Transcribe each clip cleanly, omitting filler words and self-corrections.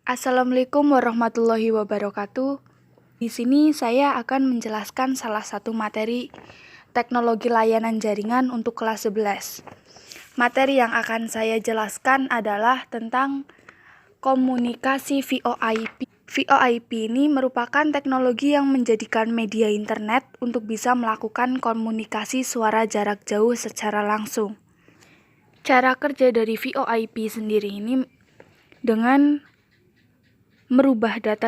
Assalamualaikum warahmatullahi wabarakatuh. Di sini saya akan menjelaskan salah satu materi teknologi layanan jaringan untuk kelas 11. Materi yang akan saya jelaskan adalah tentang komunikasi VoIP. VoIP ini merupakan teknologi yang menjadikan media internet untuk bisa melakukan komunikasi suara jarak jauh secara langsung. Cara kerja dari VoIP sendiri ini dengan merubah data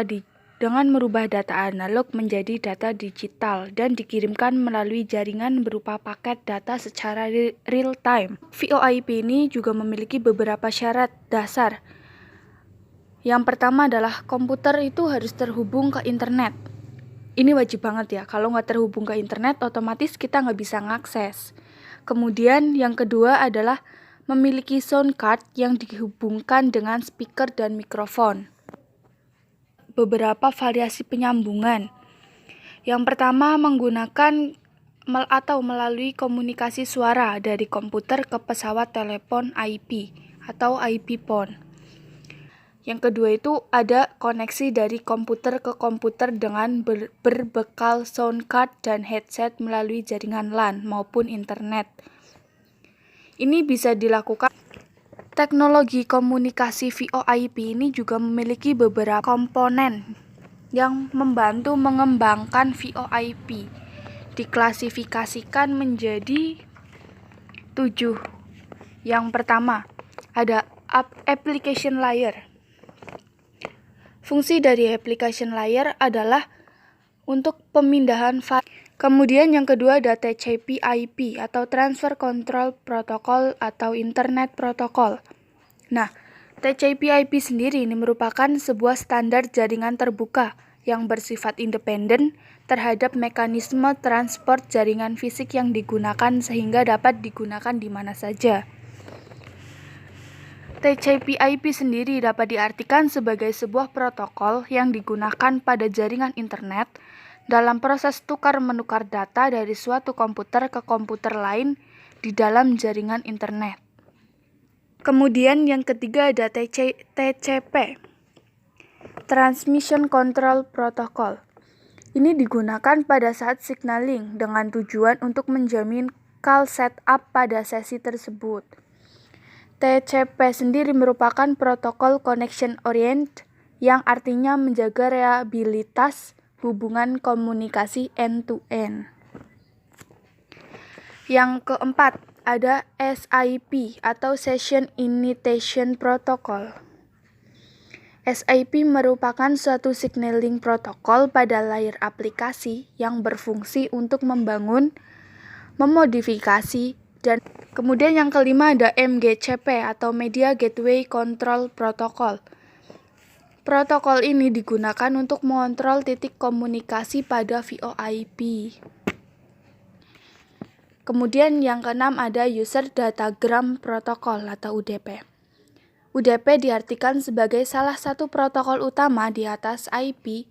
analog menjadi data digital dan dikirimkan melalui jaringan berupa paket data secara real time. VoIP ini juga memiliki beberapa syarat dasar. Yang pertama adalah komputer itu harus terhubung ke internet. Ini wajib banget ya, kalau nggak terhubung ke internet otomatis kita nggak bisa ngakses. Kemudian yang kedua adalah memiliki sound card yang dihubungkan dengan speaker dan mikrofon. Beberapa variasi penyambungan. Yang pertama menggunakan melalui komunikasi suara dari komputer ke pesawat telepon IP atau IP phone. Yang kedua itu ada koneksi dari komputer ke komputer dengan berbekal sound card dan headset melalui jaringan LAN maupun internet. Ini bisa dilakukan. Teknologi komunikasi VoIP ini juga memiliki beberapa komponen yang membantu mengembangkan VoIP. Diklasifikasikan menjadi 7. Yang pertama, ada application layer. Fungsi dari application layer adalah untuk pemindahan file. Kemudian yang kedua ada TCP/IP atau Transfer Control Protocol atau Internet Protocol. Nah, TCP/IP sendiri ini merupakan sebuah standar jaringan terbuka yang bersifat independen terhadap mekanisme transport jaringan fisik yang digunakan sehingga dapat digunakan di mana saja. TCP/IP sendiri dapat diartikan sebagai sebuah protokol yang digunakan pada jaringan internet dalam proses tukar-menukar data dari suatu komputer ke komputer lain di dalam jaringan internet. Kemudian yang ketiga ada TCP, Transmission Control Protocol. Ini digunakan pada saat signaling dengan tujuan untuk menjamin call setup pada sesi tersebut. TCP sendiri merupakan protokol connection orient yang artinya menjaga reliabilitas hubungan komunikasi end-to-end. Yang keempat, ada SIP atau Session Initiation Protocol. SIP merupakan suatu signaling protokol pada layer aplikasi yang berfungsi untuk membangun, memodifikasi, dan kemudian yang kelima ada MGCP atau Media Gateway Control Protocol. Protokol ini digunakan untuk mengontrol titik komunikasi pada VoIP. Kemudian yang keenam ada User Datagram Protocol atau UDP. UDP diartikan sebagai salah satu protokol utama di atas IP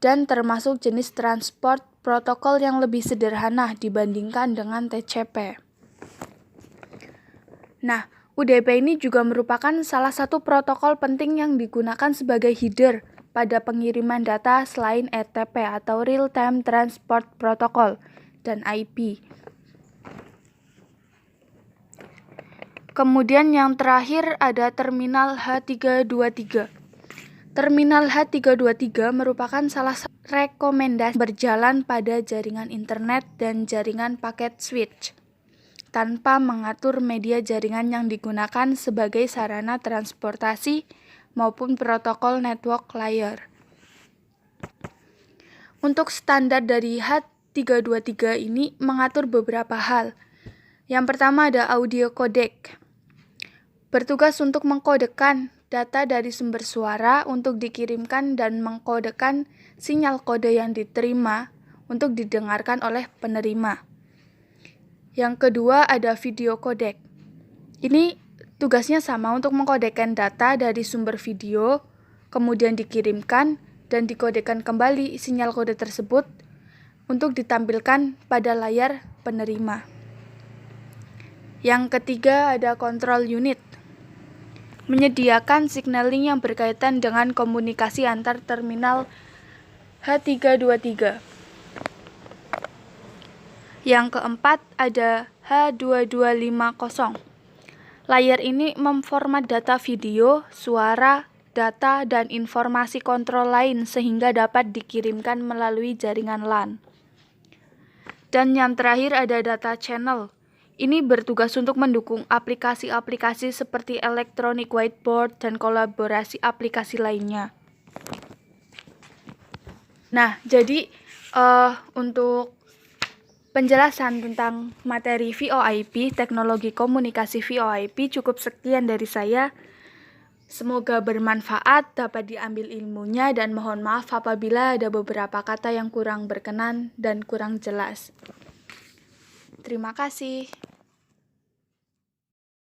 dan termasuk jenis transport protokol yang lebih sederhana dibandingkan dengan TCP. Nah, UDP ini juga merupakan salah satu protokol penting yang digunakan sebagai header pada pengiriman data selain RTP atau Real Time Transport Protocol dan IP. Kemudian yang terakhir ada terminal H323. Terminal H323 merupakan salah satu rekomendasi berjalan pada jaringan internet dan jaringan paket switch tanpa mengatur media jaringan yang digunakan sebagai sarana transportasi maupun protokol network layer. Untuk standar dari H323 ini mengatur beberapa hal. Yang pertama ada audio codec. Bertugas untuk mengkodekan data dari sumber suara untuk dikirimkan dan mengkodekan sinyal kode yang diterima untuk didengarkan oleh penerima. Yang kedua ada video codec. Ini tugasnya sama untuk mengkodekan data dari sumber video, kemudian dikirimkan dan dikodekan kembali sinyal kode tersebut untuk ditampilkan pada layar penerima. Yang ketiga ada control unit. menyediakan signaling yang berkaitan dengan komunikasi antar terminal H323. Yang keempat ada H2250. Layar ini memformat data video, suara, data, dan informasi kontrol lain sehingga dapat dikirimkan melalui jaringan LAN. Dan yang terakhir ada data channel. Ini bertugas untuk mendukung aplikasi-aplikasi seperti electronic whiteboard dan kolaborasi aplikasi lainnya. Nah, jadi untuk penjelasan tentang materi VoIP, teknologi komunikasi VoIP, cukup sekian dari saya. Semoga bermanfaat, dapat diambil ilmunya, dan mohon maaf apabila ada beberapa kata yang kurang berkenan dan kurang jelas. Terima kasih.